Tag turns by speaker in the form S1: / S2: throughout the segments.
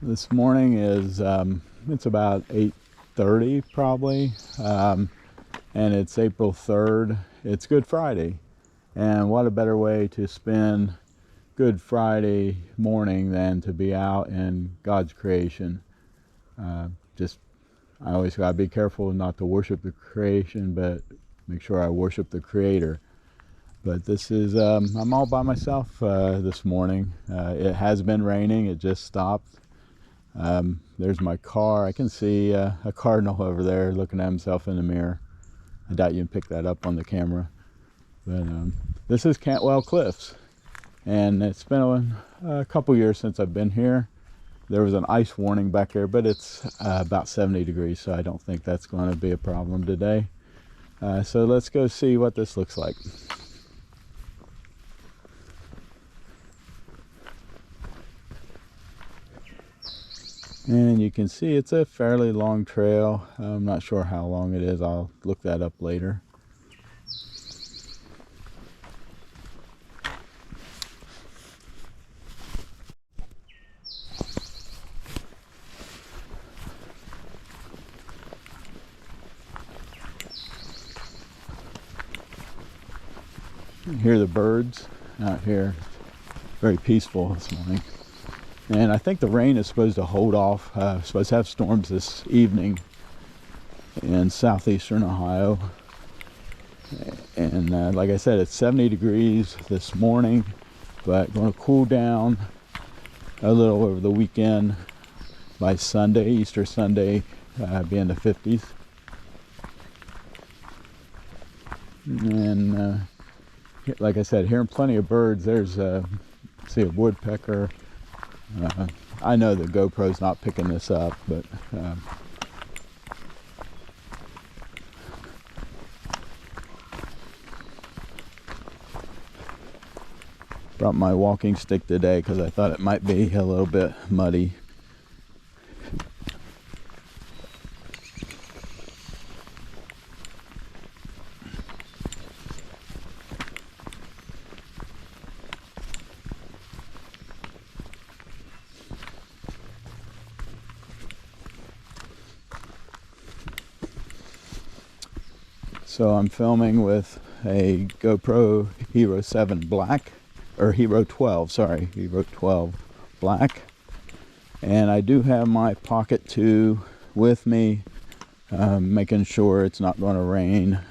S1: This morning is it's about 8:30 probably, and it's April 3rd. It's Good Friday, and what a better way to spend Good Friday morning than to be out in God's creation. I always gotta be careful not to worship the creation, but make sure I worship the Creator. But this is I'm all by myself this morning. It has been raining. It just stopped. There's my car. I can see a cardinal over there looking at himself in the mirror. I doubt you can pick that up on the camera. But this is Cantwell Cliffs, and it's been a couple years since I've been here. There was an ice warning back there, but it's about 70 degrees, so I don't think that's going to be a problem today. So let's go see what this looks like. And you can see it's a fairly long trail. I'm not sure how long it is. I'll look that up later. You can hear the birds out here. Very peaceful this morning. And I think the rain is supposed to hold off. Supposed to have storms this evening in southeastern Ohio. And like I said, it's 70 degrees this morning, but going to cool down a little over the weekend. By Sunday, Easter Sunday, be in the 50s. And like I said, hearing plenty of birds. There's see a woodpecker. I know the GoPro's not picking this up, but brought my walking stick today because I thought it might be a little bit muddy. So I'm filming with a GoPro Hero 7 Black, or Hero 12, sorry, Hero 12 Black. And I do have my Pocket 2 with me, making sure it's not going to rain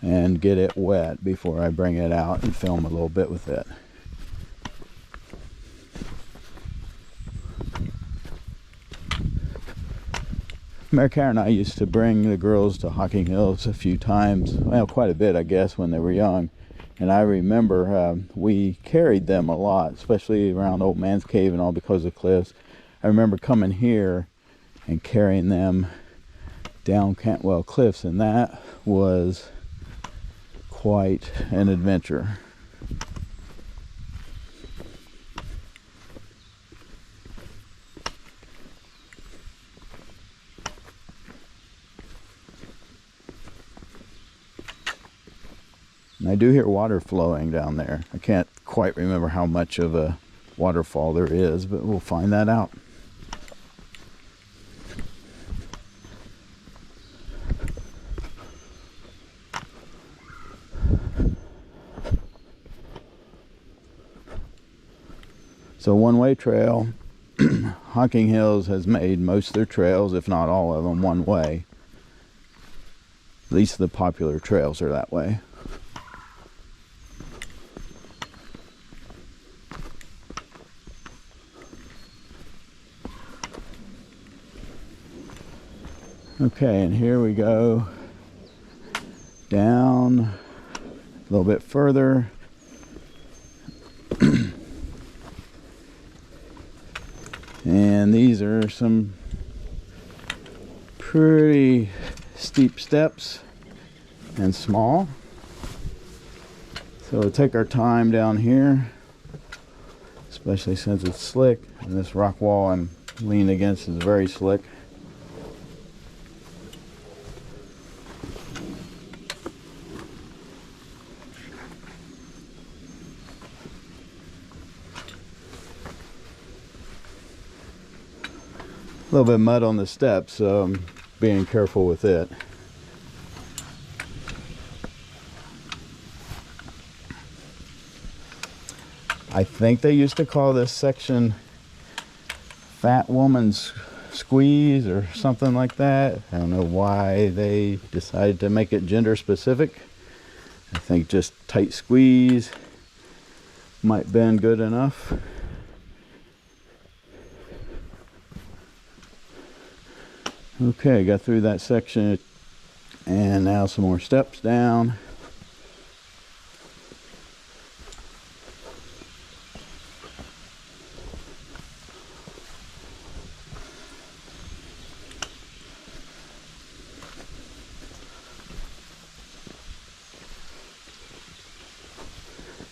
S1: and get it wet before I bring it out and film a little bit with it. Mary Karen and I used to bring the girls to Hocking Hills a few times, well, quite a bit, I guess, when they were young. And I remember we carried them a lot, especially around Old Man's Cave and all because of cliffs. I remember coming here and carrying them down Cantwell Cliffs, and that was quite an adventure. And I do hear water flowing down there. I can't quite remember how much of a waterfall there is, but we'll find that out. So one-way trail. Hocking Hills has made most of their trails, if not all of them, one way. At least the popular trails are that way. Okay, and here we go down a little bit further. And these are some pretty steep steps and small. So we'll take our time down here, especially since it's slick. And this rock wall I'm leaning against is very slick. little bit of mud on the steps, so I'm being careful with it. I think they used to call this section Fat Woman's Squeeze or something like that. I don't know why they decided to make it gender specific. I think just tight squeeze might have been good enough. Okay, got through that section, and now some more steps down.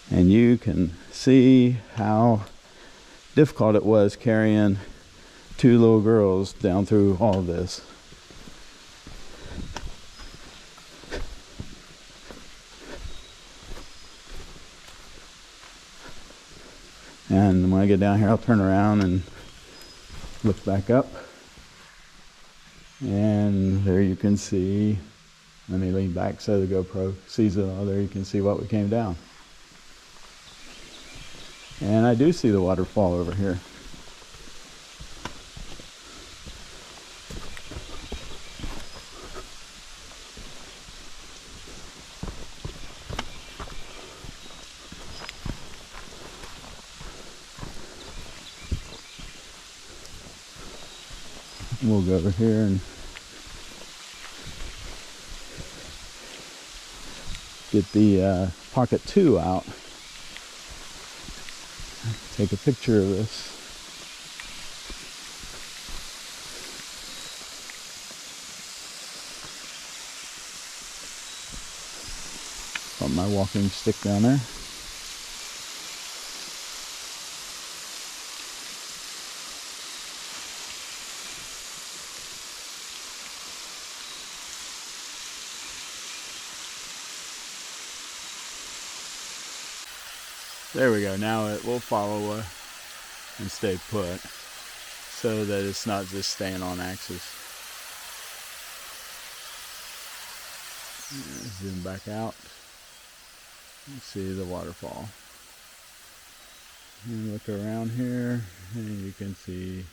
S1: And you can see how difficult it was carrying two little girls down through all of this. And when I get down here, I'll turn around and look back up. And there you can see, let me lean back so the GoPro sees it all. There you can see what we came down. And I do see the waterfall over here. We'll go over here and get the Pocket 2 out. Take a picture of this. Put my walking stick down there. There we go. Now it will follow and stay put so that it's not just staying on axis. Zoom back out. You see the waterfall. And look around here and you can see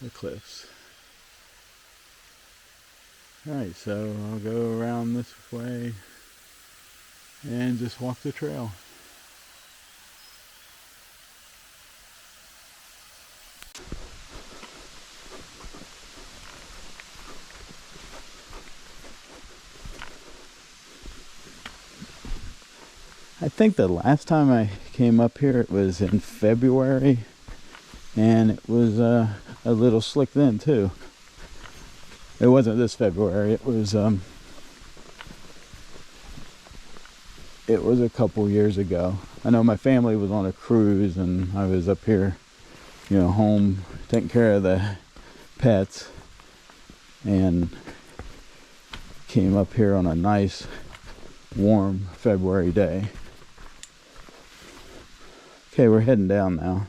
S1: the cliffs. Alright, so I'll go around this way and just walk the trail. I think the last time I came up here it was in February, and it was a little slick then too. It wasn't this February, it was a couple years ago. I know my family was on a cruise and I was up here, you know, home taking care of the pets, and came up here on a nice warm February day. Okay, we're heading down now.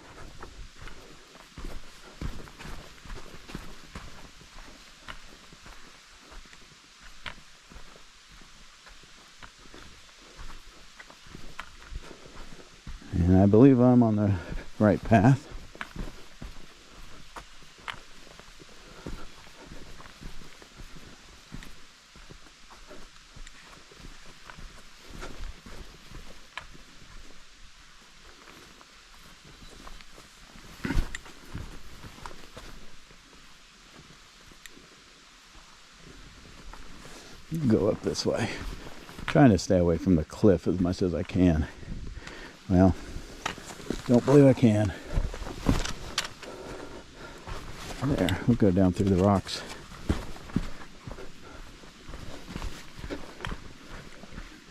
S1: And I believe I'm on the right path. Go up this way. Trying to stay away from the cliff as much as I can. Well, don't believe I can. There, we'll go down through the rocks.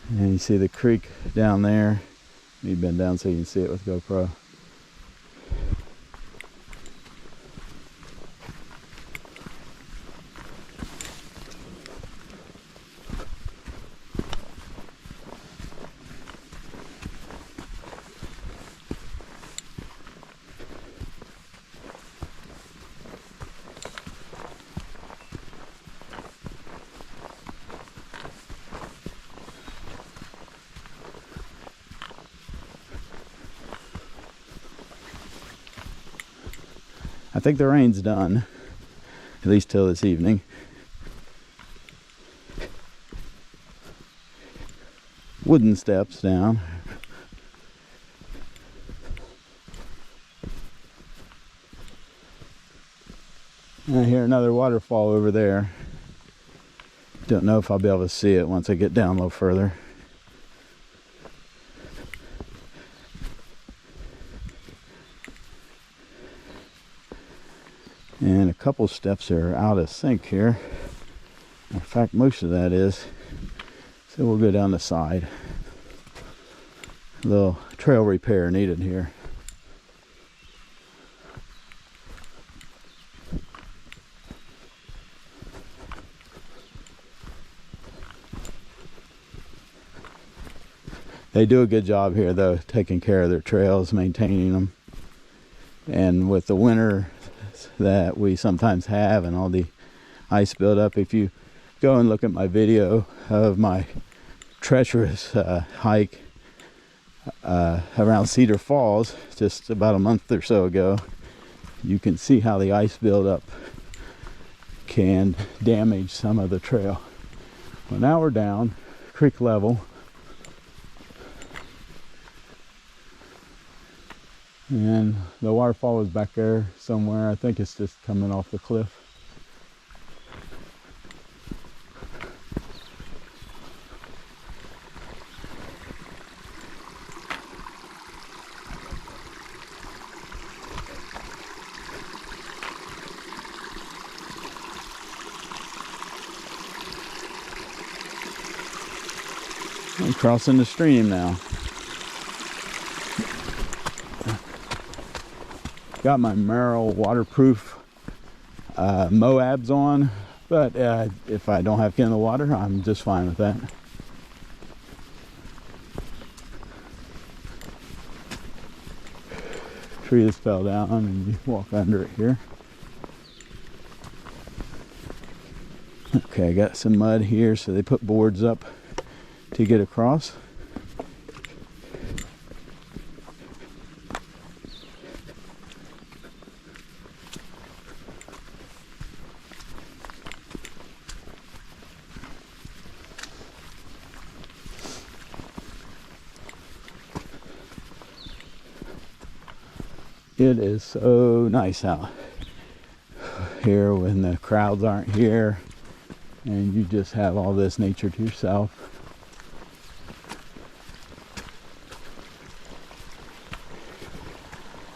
S1: And you see the creek down there. Let me bend down so you can see it with GoPro. I think the rain's done, at least till this evening. Wooden steps down. And I hear another waterfall over there. Don't know if I'll be able to see it once I get down a little further. And a couple steps are out of sync here. In fact, most of that is. So we'll go down the side. A little trail repair needed here. They do a good job here though, taking care of their trails, maintaining them. And with the winter that we sometimes have and all the ice buildup, if you go and look at my video of my treacherous hike around Cedar Falls just about a month or so ago, you can see how the ice buildup can damage some of the trail. Well, now we're down creek level. And the waterfall is back there somewhere. I think it's just coming off the cliff. I'm crossing the stream now. Got my Merrill waterproof Moabs on, but if I don't have to get in the water, I'm just fine with that. Tree just fell down and you walk under it here. Okay, I got some mud here, so they put boards up to get across. It is so nice out here when the crowds aren't here and you just have all this nature to yourself.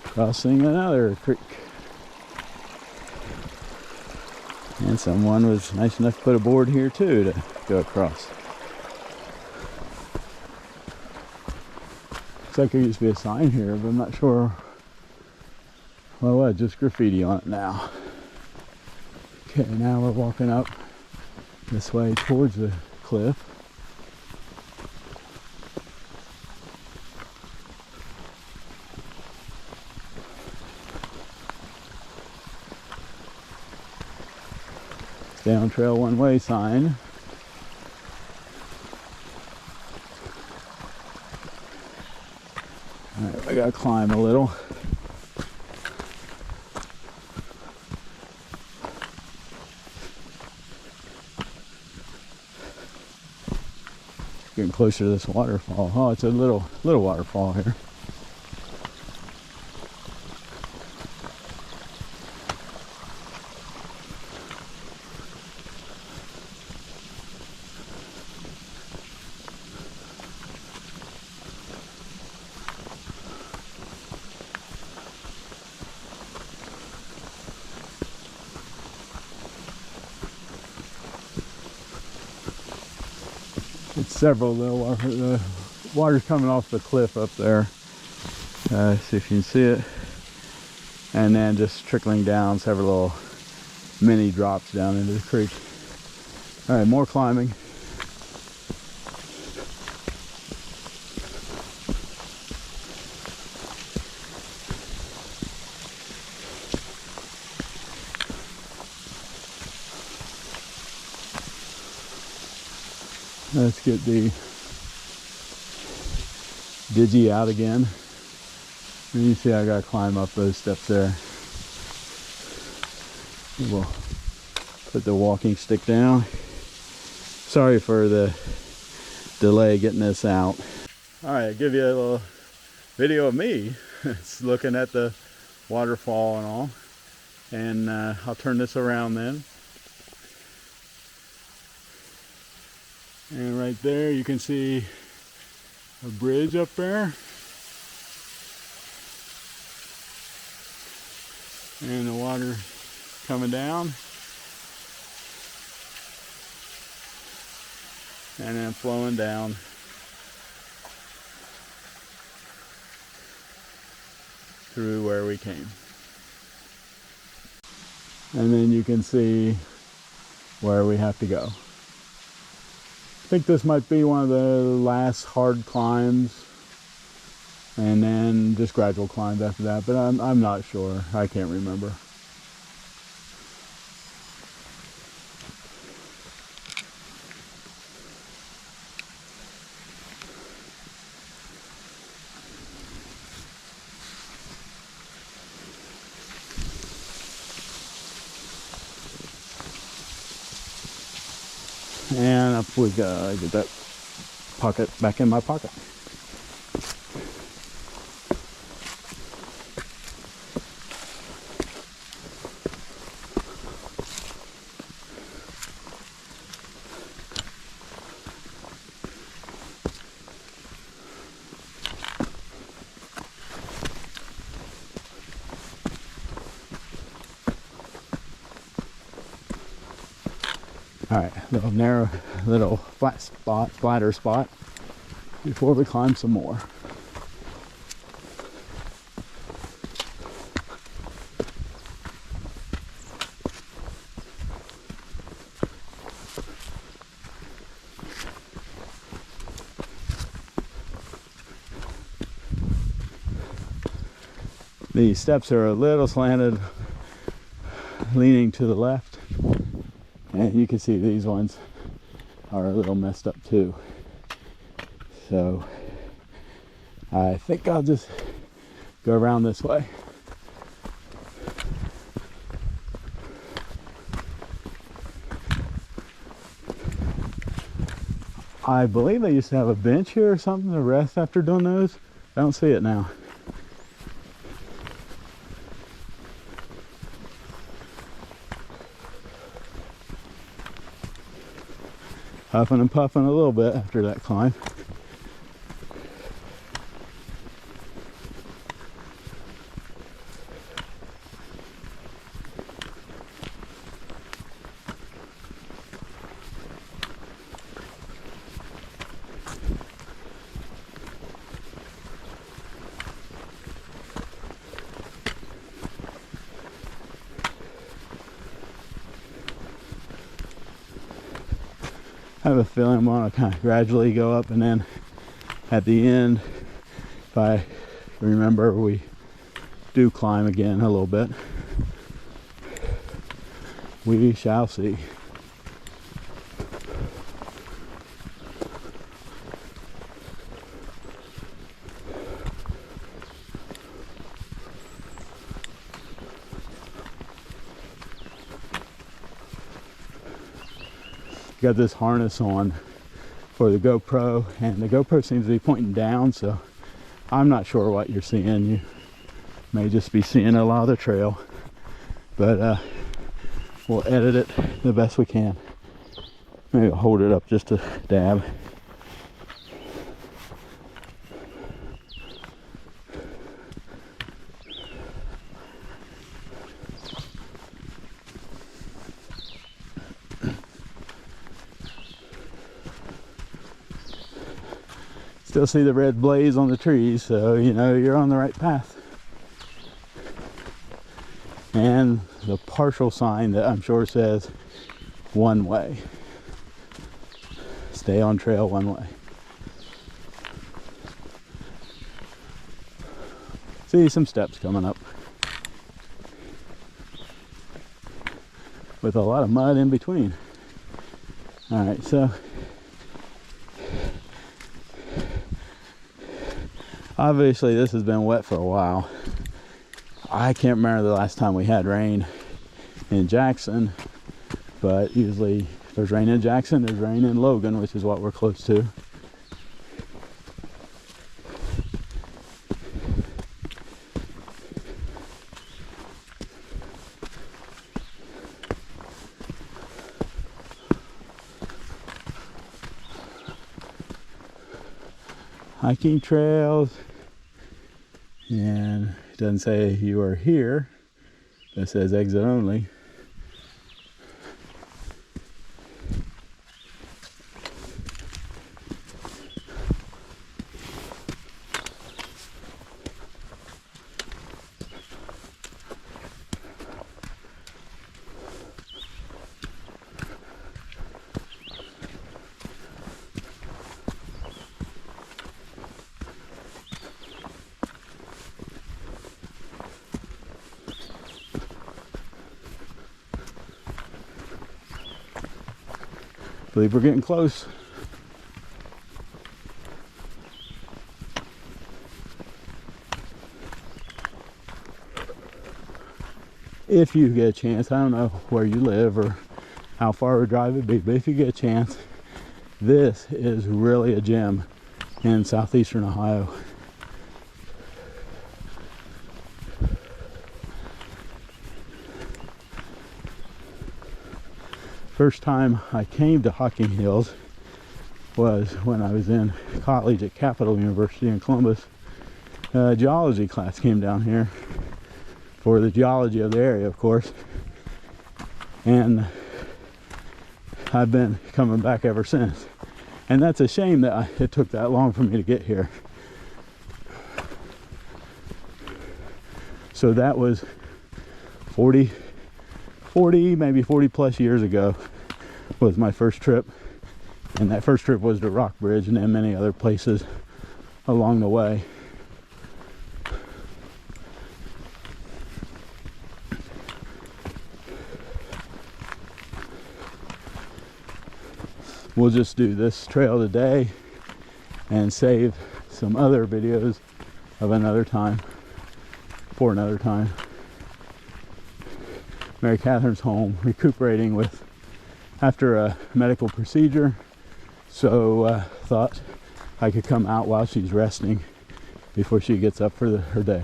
S1: Crossing another creek. And someone was nice enough to put a board here too to go across. Looks like there used to be a sign here, but I'm not sure. Well, what? Just graffiti on it now. Okay, now we're walking up this way towards the cliff. Stay on trail one way sign. Alright, I gotta climb a little. Getting closer to this waterfall. Oh, it's a little waterfall here. It's several little water. The water's coming off the cliff up there. See if you can see it. And then just trickling down several little mini drops down into the creek. All right, more climbing. Let's get the digi out again. And you see I gotta climb up those steps there. We'll put the walking stick down. Sorry for the delay getting this out. All right, I'll give you a little video of me. It's looking at the waterfall and all. And I'll turn this around then. And right there you can see a bridge up there. And the water coming down. And then flowing down. Through where we came. And then you can see where we have to go. I think this might be one of the last hard climbs, and then just gradual climbs after that, but I'm not sure. I can't remember. And up we go. I get that pocket back in my pocket. All right, little narrow, little flatter spot before we climb some more. These steps are a little slanted, leaning to the left. And you can see these ones are a little messed up too. So I think I'll just go around this way. I believe they used to have a bench here or something to rest after doing those. I don't see it now. Huffing and puffing a little bit after that climb. I have a feeling I'm gonna kind of gradually go up, and then at the end, if I remember, we do climb again a little bit. We shall see. Got this harness on for the GoPro, and the GoPro seems to be pointing down, so I'm not sure what you're seeing. You may just be seeing a lot of the trail, but we'll edit it the best we can. Maybe I'll hold it up just a dab. Still see the red blaze on the trees, so you know you're on the right path. And the partial sign that I'm sure says one way. Stay on trail one way. See some steps coming up with a lot of mud in between. All right, so obviously this has been wet for a while. I can't remember the last time we had rain in Jackson, but usually if there's rain in Jackson, there's rain in Logan, which is what we're close to. Hiking trails, and it doesn't say you are here, it says exit only. I believe we're getting close. If you get a chance, I don't know where you live or how far a drive would be, but if you get a chance, this is really a gem in southeastern Ohio. First time I came to Hocking Hills was when I was in college at Capital University in Columbus. A geology class came down here for the geology of the area, of course, and I've been coming back ever since. And that's a shame that it took that long for me to get here. So that was 40, maybe 40 plus years ago was my first trip. And that first trip was to Rockbridge and then many other places along the way. We'll just do this trail today and save some other videos of another time, for another time. Mary Catherine's home recuperating after a medical procedure, so thought I could come out while she's resting before she gets up for her day.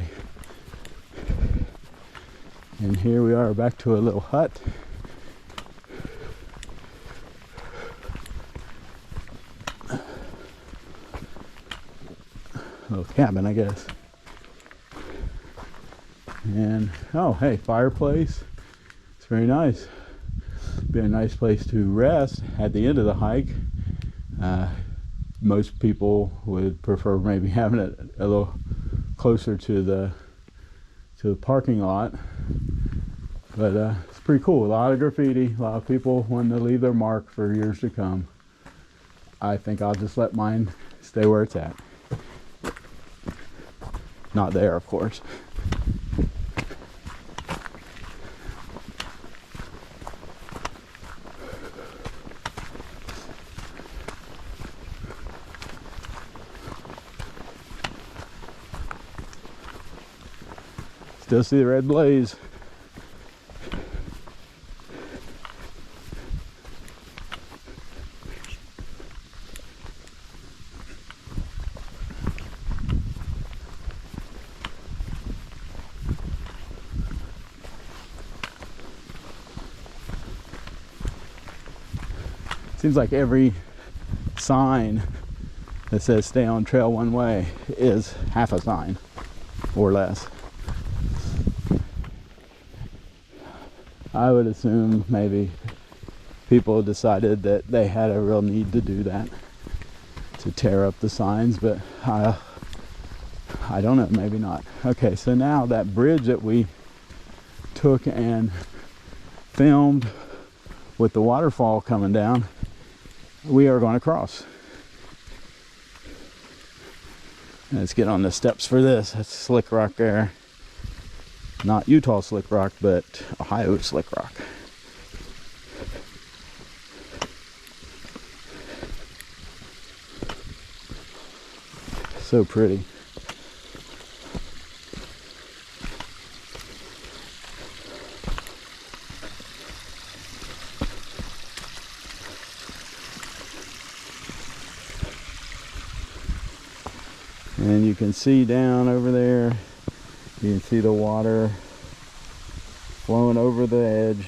S1: And here we are back to a little hut. Little cabin, I guess. And oh, hey, fireplace. It's very nice. Be a nice place to rest at the end of the hike. Most people would prefer maybe having it a little closer to the parking lot, but it's pretty cool. A lot of graffiti, a lot of people wanting to leave their mark for years to come. I think I'll just let mine stay where it's at. Not there, of course. Still see the red blaze. Seems like every sign that says stay on trail one way is half a sign or less. I would assume maybe people decided that they had a real need to do that, to tear up the signs, but I don't know, maybe not. Okay, so now that bridge that we took and filmed with the waterfall coming down, we are going to cross. Let's get on the steps for this. That's slick rock there. Not Utah slick rock, but Ohio slick rock. So pretty. And you can see down over there, you can see the water flowing over the edge,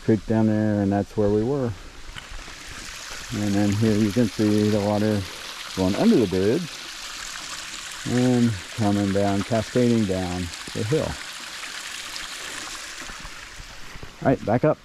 S1: creek down there, and that's where we were. And then here you can see the water going under the bridge and coming down, cascading down the hill. All right, back up.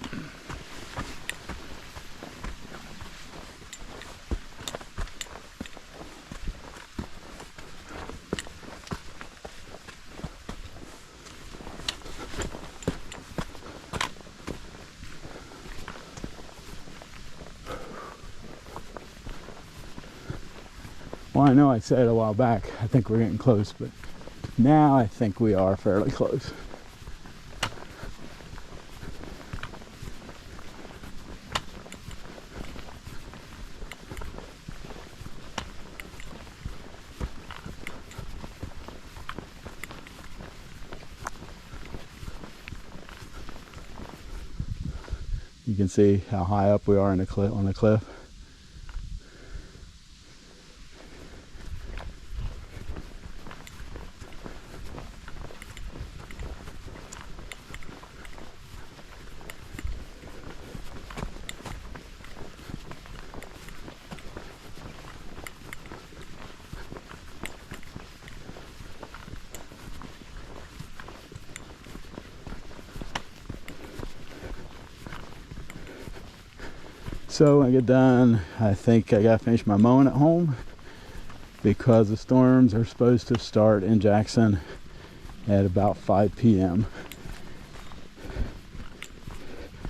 S1: Well, I know I said a while back, I think we're getting close, but now I think we are fairly close. You can see how high up we are on the cliff. So when I get done, I think I gotta finish my mowing at home because the storms are supposed to start in Jackson at about 5 p.m.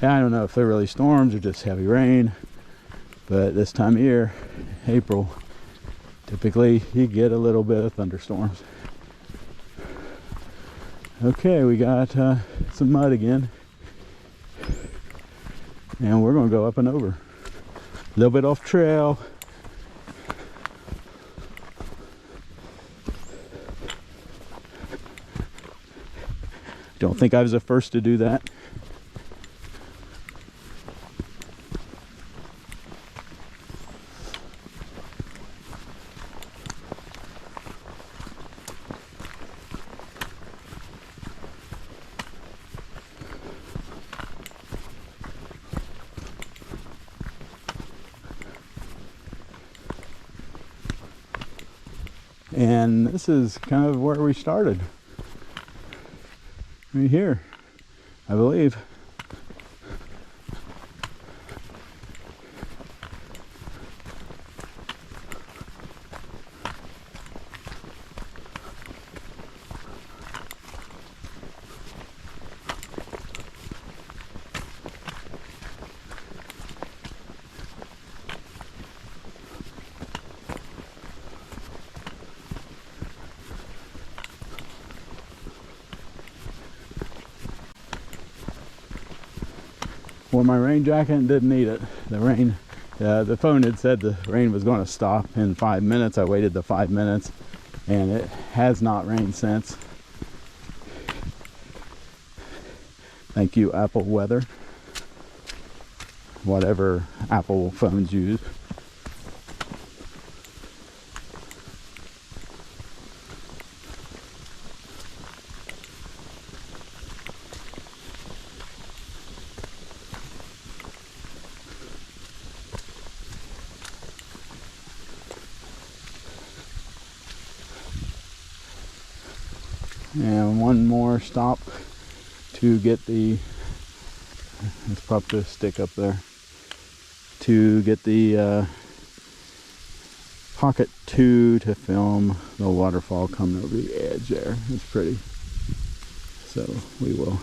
S1: And I don't know if they're really storms or just heavy rain, but this time of year, April, typically you get a little bit of thunderstorms. Okay, we got some mud again, and we're gonna go up and over. A little bit off trail. Don't think I was the first to do that. And this is kind of where we started. Right here, I believe. Well, my rain jacket didn't need it. The phone had said the rain was going to stop in 5 minutes. I waited the 5 minutes, and it has not rained since. Thank you, Apple Weather. Whatever Apple phones use. And one more stop to get the, let's prop the stick up there, to get the Pocket 2 to film the waterfall coming over the edge there. It's pretty. So we will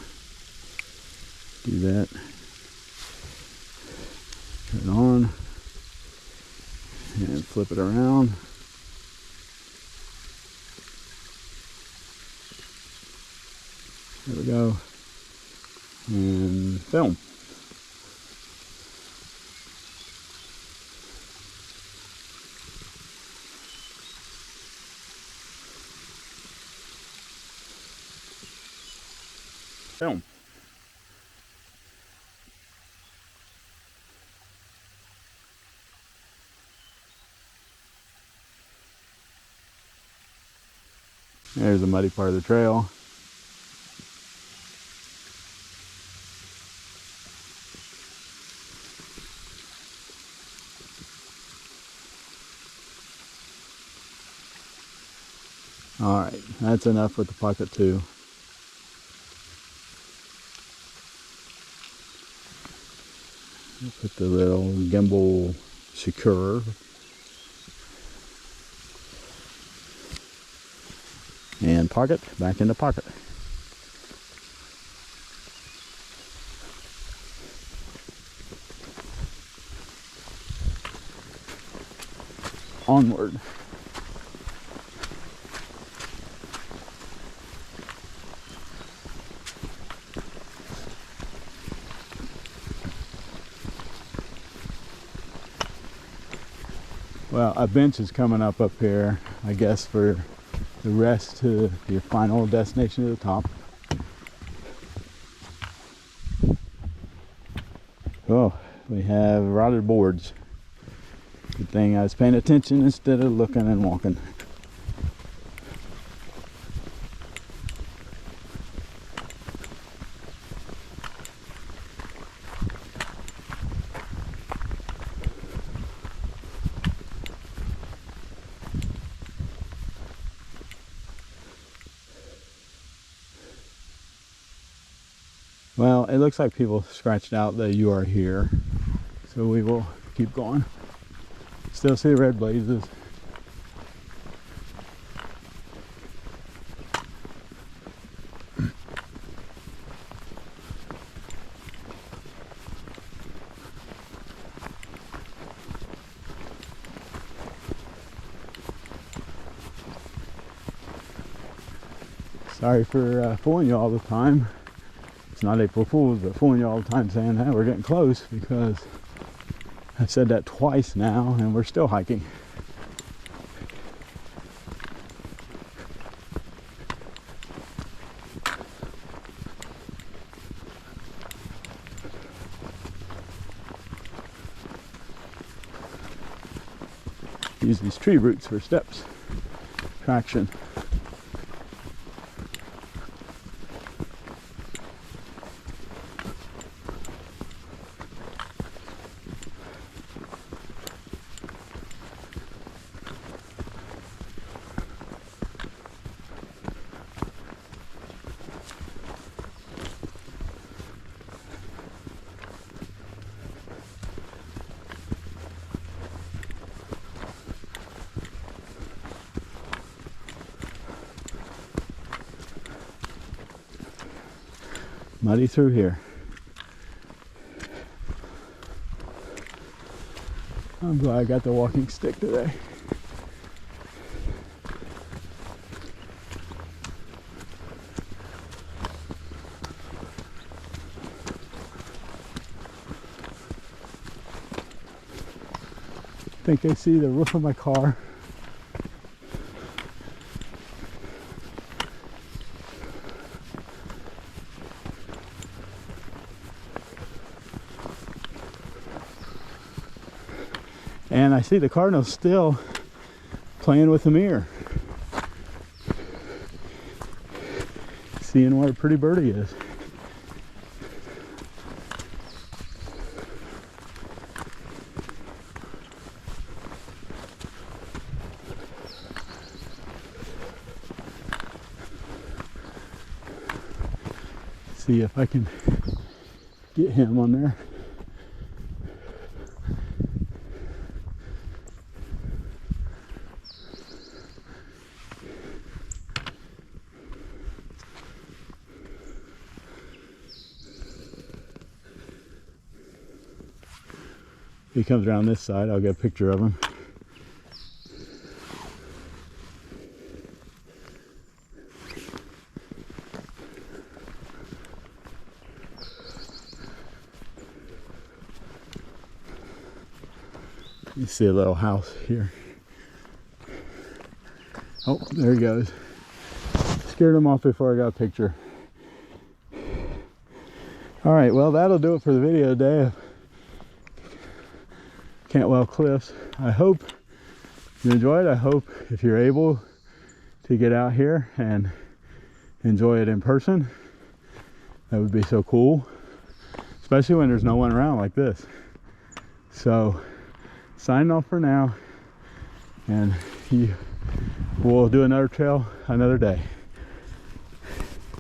S1: do that. Turn it on and flip it around. There we go. And film. Film. There's the muddy part of the trail. All right, that's enough with the pocket 2. Put the little gimbal secure. And pocket, back in the pocket. Onward. Well, a bench is coming up here, I guess, for the rest to your final destination to the top. Oh, we have rotted boards. Good thing I was paying attention instead of looking and walking. Well, it looks like people scratched out that you are here, so we will keep going. Still see the red blazes. Sorry for fooling you all the time. It's not April Fool's, but fooling you all the time saying, hey, we're getting close, because I've said that twice now and we're still hiking. Use these tree roots for steps, traction. Muddy through here. I'm glad I got the walking stick today. I think I see the roof of my car. And I see the cardinal still playing with the mirror. Seeing what a pretty bird he is. See if I can get him on there. If he comes around this side, I'll get a picture of him. You see a little house here. Oh, there he goes. Scared him off before I got a picture. All right, well, that'll do it for the video today of Cantwell Cliffs. I hope you enjoyed. I hope if you're able to get out here and enjoy it in person. That would be so cool, especially when there's no one around like this. So signing off for now, and we'll do another trail another day.